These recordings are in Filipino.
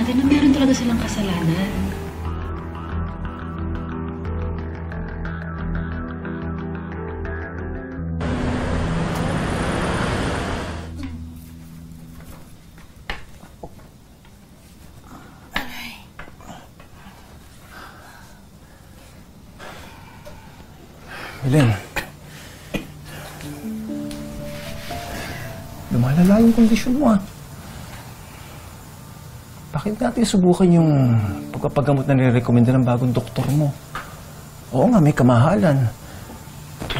natin na meron talaga silang kasalanan. Helen, lumalala yung kondisyon mo, ah. Bakit natin subukan yung pagpapagamot na nirekomenda ng bagong doktor mo? Oo nga, may kamahalan.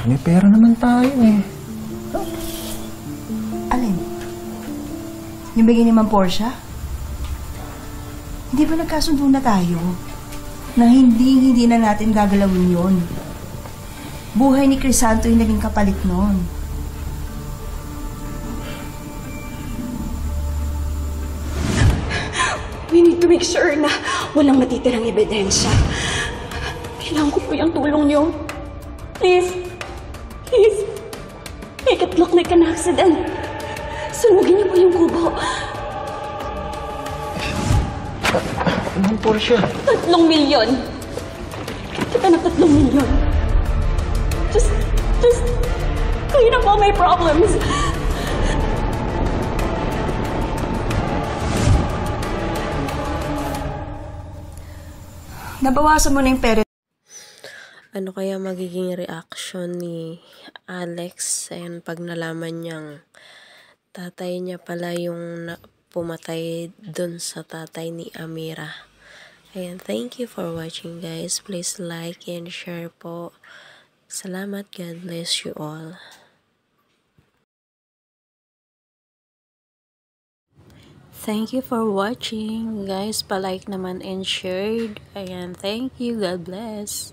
May pera naman tayo, eh. Alin? Yung bigay ni Ma'am Portia? Hindi ba nagkasundo na tayo? Na hindi na natin gagalawin yon. Buhay ni Crisanto yung naging kapalit noon. We need to make sure na walang matitirang ebidensya. Kailangan ko po yung tulong niyo. Please. Please. Make it look like an accident. Sunugin niyo po yung kubo. Ma'am Portia. 3 milyon. Kita na 3 milyon. Just clean up all my problems. Nabawasan mo na yung pera. Ano kaya magiging reaction ni Alex ayun, pag nalaman niyang tatay niya pala yung pumatay dun sa tatay ni Amira. Ayan, thank you for watching guys. Please like and share po. Salamat. God bless you all. Thank you for watching. Guys, palike naman and share. Ayan, thank you. God bless.